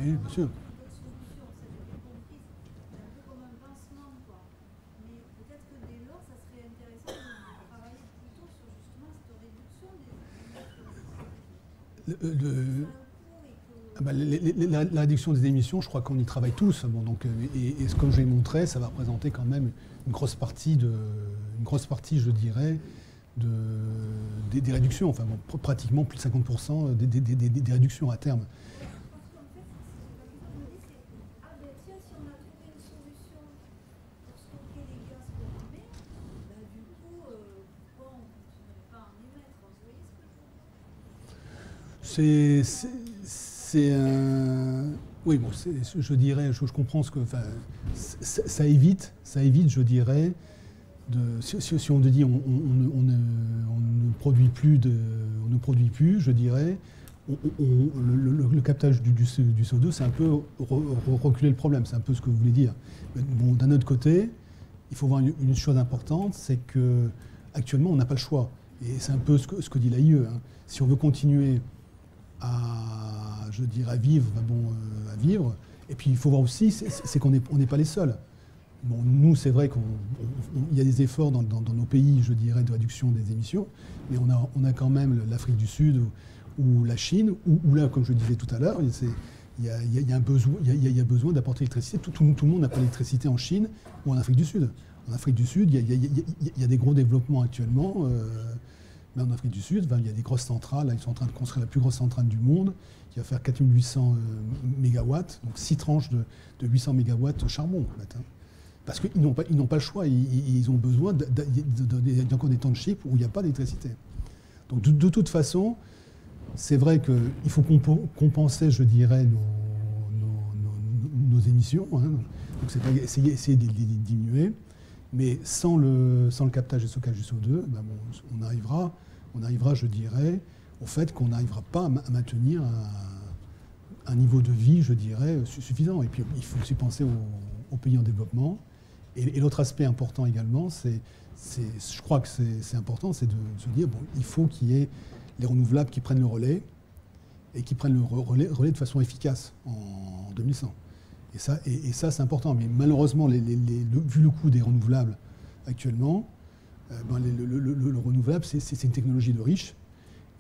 Oui, bien sûr. d'autres solutions, ça j'ai bien compris. C'est un peu comme un pansement, quoi. Mais peut-être que dès lors, ça serait intéressant de travailler plutôt sur justement cette réduction des émissions. Le- Ça le- a un coût et que. la réduction des émissions, je crois qu'on y travaille tous. Bon, donc, comme je l'ai montré, ça va représenter quand même une grosse partie, je dirais, des réductions. Enfin, bon, pratiquement plus de 50% des réductions à terme. Ouais, parce qu'en fait, la question que je me dis, c'est ah ben tiens, si on a trouvé une solution pour stocker les gaz qu'on émet, bah, du coup, pourquoi on ne continuerait pas à en émettre? Vous voyez ce que je veux dire? C'est un. Oui, bon, je dirais, je comprends ce que. Enfin, ça évite, je dirais, si on te dit on ne produit plus, je dirais, le captage du CO2, c'est un peu reculer le problème, c'est un peu ce que vous voulez dire. Mais bon, d'un autre côté, il faut voir une chose importante, c'est que actuellement on n'a pas le choix. Et c'est un peu ce que dit l'AIE. Hein. Si on veut continuer je dirais, à vivre, et puis il faut voir aussi, c'est qu'on n'est pas les seuls. Bon, nous, c'est vrai qu'il y a des efforts dans nos pays, je dirais, de réduction des émissions, mais on a quand même l'Afrique du Sud ou la Chine, où là, comme je disais tout à l'heure, il y a besoin d'apporter l'électricité. Tout le monde n'a pas d'électricité en Chine ou en Afrique du Sud. En Afrique du Sud, il y a des gros développements actuellement. Mais en Afrique du Sud, il y a des grosses centrales. Là, ils sont en train de construire la plus grosse centrale du monde, qui va faire 4800 mégawatts, donc 6 tranches de 800 mégawatts de charbon. En fait, hein. Parce qu'ils n'ont pas le choix. Ils ont besoin d'encore des temps de chip où il n'y a pas d'électricité. Donc de toute façon, c'est vrai qu'il faut compenser, je dirais, nos émissions. Hein. Donc c'est pas essayer de les diminuer. Mais sans le captage et stockage du CO2, ben bon, on arrivera, je dirais, au fait qu'on n'arrivera pas à maintenir un niveau de vie, je dirais, suffisant. Et puis il faut aussi penser aux pays en développement. Et l'autre aspect important également, je crois que c'est important, c'est de se dire, bon, il faut qu'il y ait les renouvelables qui prennent le relais et qui prennent le relais de façon efficace en 2100. Et ça, c'est important. Mais malheureusement, vu le coût des renouvelables actuellement, le renouvelable, c'est une technologie de riche.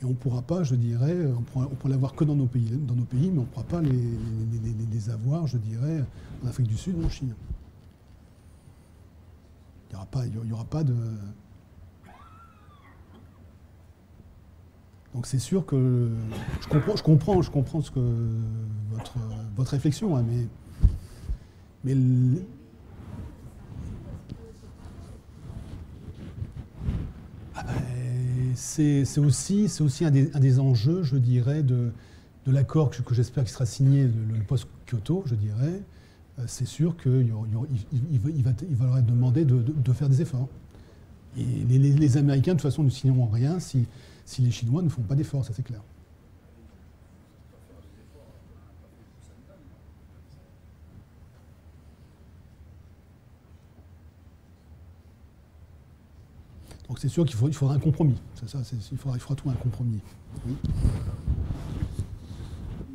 Et on ne pourra pas, je dirais, on pourra l'avoir que dans nos pays, mais on ne pourra pas les avoir, je dirais, en Afrique du Sud ou en Chine. Il n'y aura pas de. Donc c'est sûr que je comprends ce que votre réflexion, hein, mais c'est aussi un des enjeux, je dirais, de l'accord que j'espère qu'il sera signé, le post-Kyoto, je dirais. C'est sûr qu'il va leur être demandé de faire des efforts. Et les Américains, de toute façon, ne signeront rien si les Chinois ne font pas d'efforts, ça c'est clair. Donc c'est sûr qu'il faudra un compromis. C'est ça, il faudra trouver un compromis. Oui.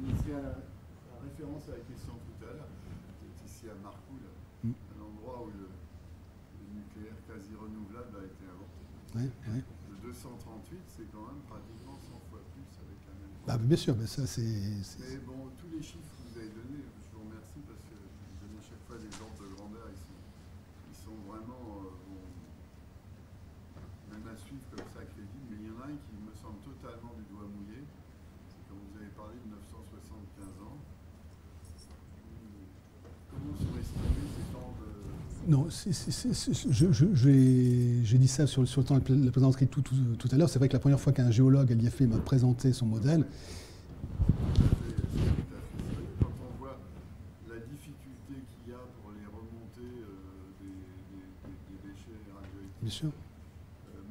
Ici, la référence à la question tout à l'heure, c'est ici à Marcoule, un endroit où le nucléaire quasi renouvelable a été inventé. Ouais, ouais. Le 238, c'est quand même pratiquement 100 fois plus avec la même. Bah, bien sûr, mais ça c'est. Mais bon, tous les chiffres que vous avez donnés, je vous remercie parce que vous donnez à chaque fois des ordres de grandeur, ils sont vraiment même à suivre comme ça crédibles, mais il y en a un qui me semble totalement du doigt mouillé. C'est quand vous avez parlé de 975 ans. Comment sont estimés ces temps de. Non, j'ai dit ça sur le temps de la plaisanterie tout à l'heure. C'est vrai que la première fois qu'un géologue à l'IFE m'a présenté son modèle. Quand on voit la difficulté qu'il y a pour les remontées des déchets radioactifs, Bien sûr.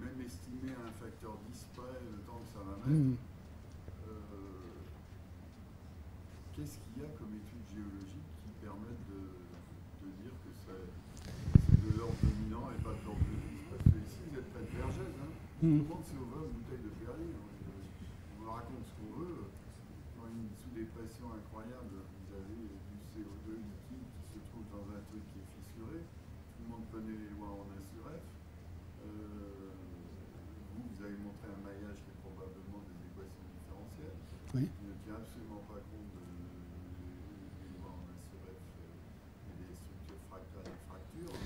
même estimé à un facteur 10 près le temps que ça va mettre, qu'est-ce qu'il y a comme études géologiques qui permettent de dire que c'est de l'ordre de 1000 ans et pas de l'ordre de 10? Parce que ici, vous êtes près de Vergès. Hein. Tout le monde si on veut une bouteille de Perrier. On raconte ce qu'on veut. Dans une sous-dépression incroyable, vous avez monde connaît les lois en SURF. Vous avez montré un maillage qui est probablement des équations différentielles. Oui. Qui ne tient absolument pas compte des lois en SURF et des structures fractales et fractures.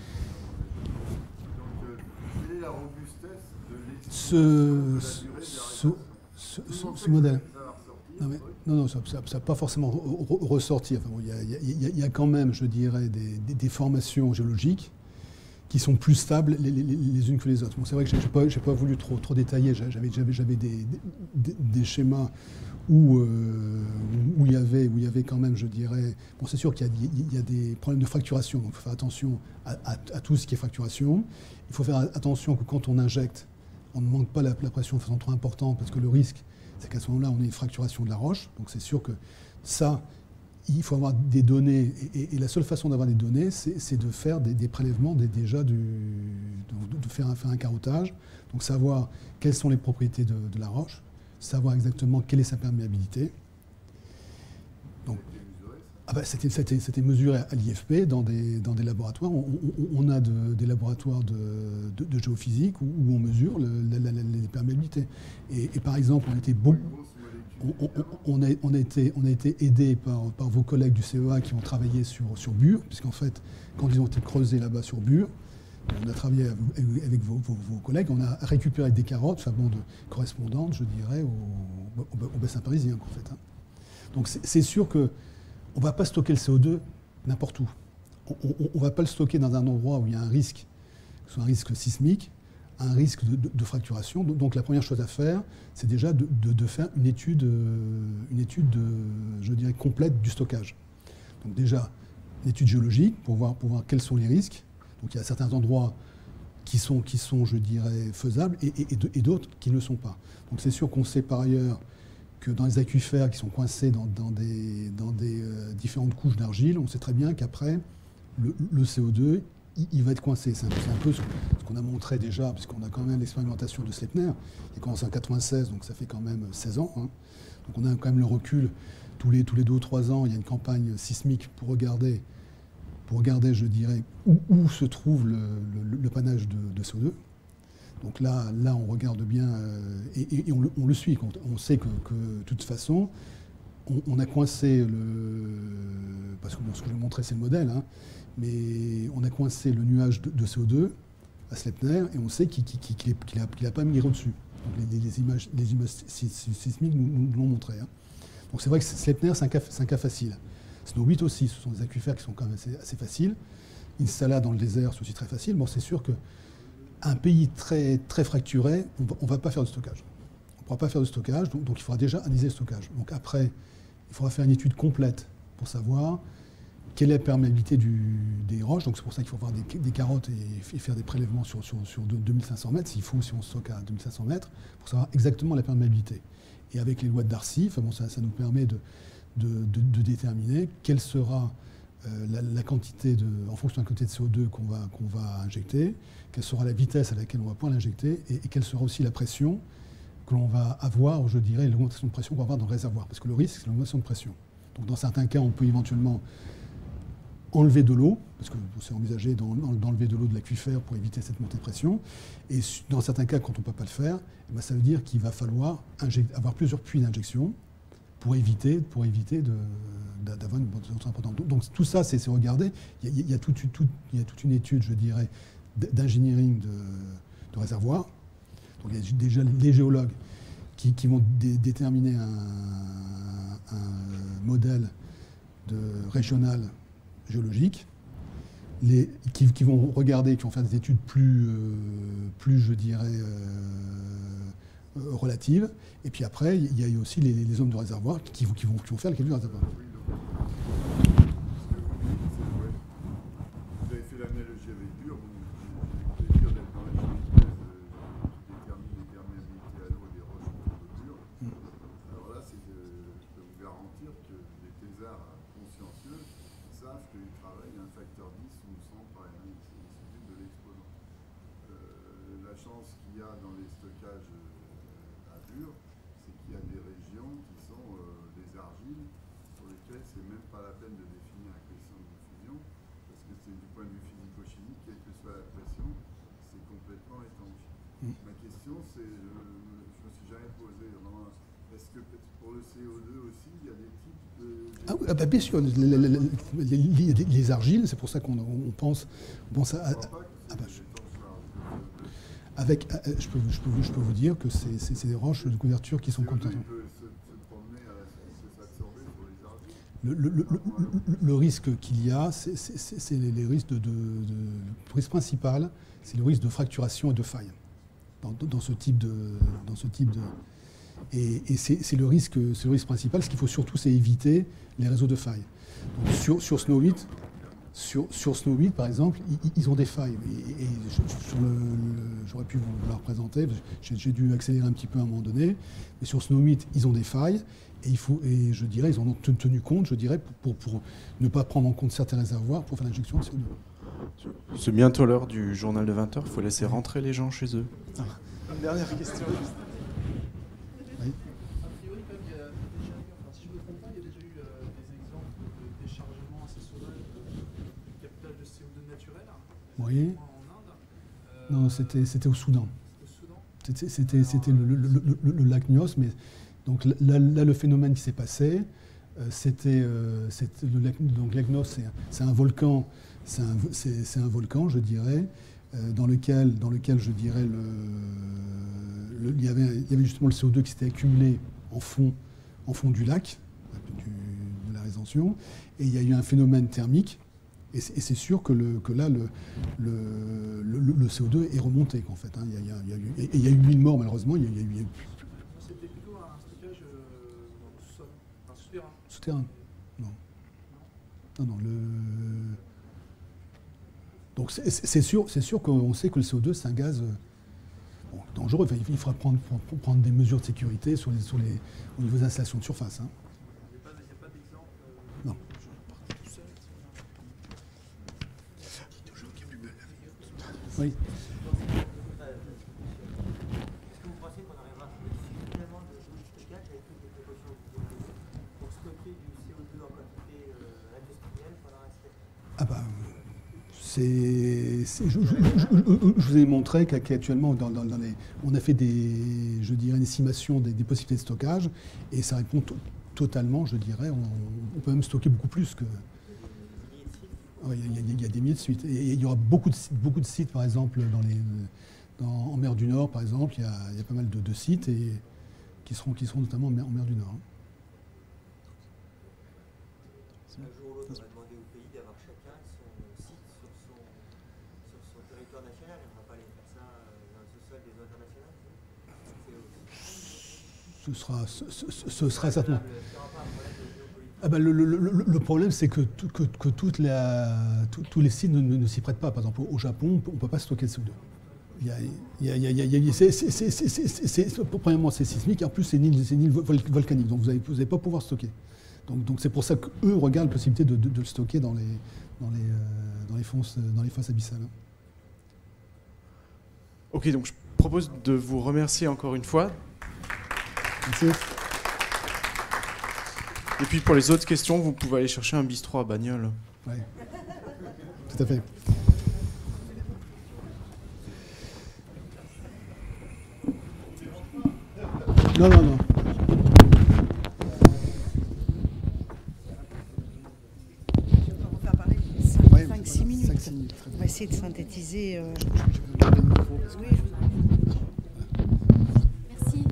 Donc, quelle est la robustesse de l'expression de la durée de la réponse? Ce modèle. Non, ça n'a pas forcément ressorti. Enfin, bon, il y a quand même, je dirais, des formations géologiques qui sont plus stables les unes que les autres. Bon, c'est vrai que je n'ai pas voulu trop détailler. J'avais des schémas où il y avait quand même, je dirais... Bon, c'est sûr qu'il y a des problèmes de fracturation, donc il faut faire attention à tout ce qui est fracturation. Il faut faire attention que quand on injecte, on ne manque pas la pression de façon trop importante, parce que le risque, c'est qu'à ce moment-là, on a une fracturation de la roche. Donc c'est sûr que ça, il faut avoir des données. Et la seule façon d'avoir des données, c'est de faire des prélèvements, de faire un carottage. Donc savoir quelles sont les propriétés de la roche, savoir exactement quelle est sa perméabilité. Donc, c'était mesuré à l'IFP dans des laboratoires. On a des laboratoires de géophysique où on mesure les perméabilités. Et par exemple, on a été aidé par vos collègues du CEA qui ont travaillé sur Bure, puisqu'en fait, quand ils ont été creusés là-bas sur Bure, on a travaillé avec vos collègues, on a récupéré des carottes, enfin bon, correspondantes, je dirais, au bassin parisien, en fait. Hein. Donc c'est sûr que on ne va pas stocker le CO2 n'importe où. On ne va pas le stocker dans un endroit où il y a un risque, que ce soit un risque sismique, un risque de fracturation. Donc la première chose à faire, c'est déjà de faire une étude, je dirais, complète du stockage. Donc déjà, une étude géologique pour voir quels sont les risques. Donc il y a certains endroits qui sont je dirais, faisables et d'autres qui ne le sont pas. Donc c'est sûr qu'on sait par ailleurs que dans les aquifères qui sont coincés dans des différentes couches d'argile, on sait très bien qu'après, le CO2, il va être coincé. C'est un peu ce qu'on a montré déjà, puisqu'on a quand même l'expérimentation de Sleipner, qui a commencé en 1996, donc ça fait quand même 16 ans. Hein. Donc on a quand même le recul. Tous les 2 ou 3 ans, il y a une campagne sismique pour regarder je dirais, où se trouve le panache de CO2. Donc là, on regarde bien et on le suit. On sait que de toute façon, on a coincé parce que bon, ce que je vais montrer, c'est le modèle, hein, mais on a coincé le nuage de CO2 à Sleipner et on sait qu'il n'a pas migré au-dessus. Donc les images sismiques nous l'ont montré. Hein. Donc c'est vrai que Sleipner, c'est un cas facile. Snow 8 aussi, ce sont des aquifères qui sont quand même assez faciles. Installa dans le désert, c'est aussi très facile. Bon, c'est sûr que un pays très, très fracturé, on ne va pas faire de stockage. On ne pourra pas faire de stockage, donc il faudra déjà analyser le stockage. Donc après, il faudra faire une étude complète pour savoir quelle est la perméabilité des roches. Donc c'est pour ça qu'il faut avoir des carottes et faire des prélèvements sur 2500 mètres, si on stocke à 2500 mètres, pour savoir exactement la perméabilité. Et avec les lois de Darcy, enfin bon, ça nous permet de déterminer quelle sera la quantité en fonction de la quantité de CO2 qu'on va injecter, quelle sera la vitesse à laquelle on va pouvoir l'injecter et quelle sera aussi la pression que l'on va avoir, je dirais, l'augmentation de pression qu'on va avoir dans le réservoir. Parce que le risque, c'est l'augmentation de pression. Donc dans certains cas, on peut éventuellement enlever de l'eau, parce que c'est envisagé d'enlever de l'eau de l'aquifère pour éviter cette montée de pression. Et dans certains cas, quand on ne peut pas le faire, eh bien, ça veut dire qu'il va falloir avoir plusieurs puits d'injection pour éviter d'avoir une montée importante. Donc tout ça, c'est regardé. Il y a toute une étude, je dirais, d'ingénierie de réservoir. Donc il y a déjà les géologues qui vont déterminer un modèle régional géologique, qui vont regarder, qui vont faire des études plus je dirais, relatives. Et puis après, il y a aussi les hommes de réservoir qui vont faire le calcul de réservoir. Vous avez fait l'analogie avec Bure, vous avez Bure d'être dans la hypothèse qui détermine les perméabilités à l'eau et les roches autour de Bure. Alors là, je peux vous garantir que les thésards consciencieux savent qu'ils travaillent à un facteur 10 ou 100 par institut de l'exponent. La chance qu'il y a dans les stockages à Bure, c'est qu'il y a des régions qui sont des argiles sur lesquelles c'est même pas la peine de définir un coefficient de diffusion, parce que c'est du point de vue physique physico-chimique, quelle que soit la pression, c'est complètement étanche. Ma question, c'est, je me suis jamais posé, est-ce que pour le CO2 aussi, il y a des types de... Bah, bien sûr, les argiles, c'est pour ça qu'on pense à... je peux vous dire que c'est des roches de couverture qui sont complètement... Le risque qu'il y a, c'est les risques le risque principal, c'est le risque de fracturation et de faille dans ce type de et c'est le risque principal. Ce qu'il faut surtout, c'est éviter les réseaux de failles. Donc, sur Snow 8, sur Snow 8, par exemple, ils ont des failles. J'aurais pu vous la représenter. J'ai dû accélérer un petit peu à un moment donné. Mais sur Snow 8, ils ont des failles. Et je dirais, ils en ont tenu compte, je dirais, pour ne pas prendre en compte certains réservoirs pour faire l'injection de CO2. C'est bientôt l'heure du journal de 20h. Il faut laisser rentrer les gens chez eux. Une dernière question. Oui. A priori, comme il y a déjà eu, si je ne me trompe pas, il y a déjà eu des exemples de déchargement assez sauvage de captage de CO2 naturel. Oui. En Inde. Non, c'était au Soudan. Au Soudan. C'était le lac Nyos, mais donc là, le phénomène qui s'est passé, c'était le lac. Donc lac Nyos, c'est un volcan, c'est un volcan, je dirais, dans lequel je dirais il y avait justement le CO2 qui s'était accumulé en fond du lac, de la rétention, et il y a eu un phénomène thermique, et c'est sûr que là le CO2 est remonté en fait. Hein. Il y a eu 1000 morts malheureusement. C'était plutôt un stockage dans le sous-sol, un souterrain. Souterrain. Non. Donc c'est sûr qu'on sait que le CO2 c'est un gaz dangereux. Enfin, il faudra prendre des mesures de sécurité au niveau des installations de surface. Hein. Il n'y a pas d'exemple. Non. Oui. Est-ce que vous pensez qu'on arrivera à trouver suffisamment de stockage avec toutes les précautions que vous avez pour stocker du CO2 en quantité industrielle pendant un siècle? Ah bah, je vous ai montré qu'actuellement, on a fait une estimation des possibilités de stockage, et ça répond totalement, je dirais, on peut même stocker beaucoup plus que... Il y a des milliers de sites. Et il y aura beaucoup de sites, par exemple, en mer du Nord, par exemple, il y a pas mal de sites qui seront notamment en mer du Nord. Un jour ou l'autre, on va demander au pays d'avoir chacun son site sur son territoire national. On ne va pas aller faire ça dans le sous-sol des eaux internationales. Ce sera certainement. Ah ben le problème, c'est que tous les sites ne s'y prêtent pas. Par exemple, au Japon, on ne peut pas stocker de CO2. Premièrement, c'est sismique, et en plus, c'est une île volcanique, donc vous n'allez pas pouvoir stocker. Donc c'est pour ça qu'eux regardent la possibilité de le stocker dans les fosses abyssales. Ok, donc je propose de vous remercier encore une fois. Merci. Et puis pour les autres questions, vous pouvez aller chercher un bistrot à Bagnoles. Oui, tout à fait. Non. On va faire parler 5-6 minutes. 5-6 minutes. On va essayer de synthétiser. Oui, Merci.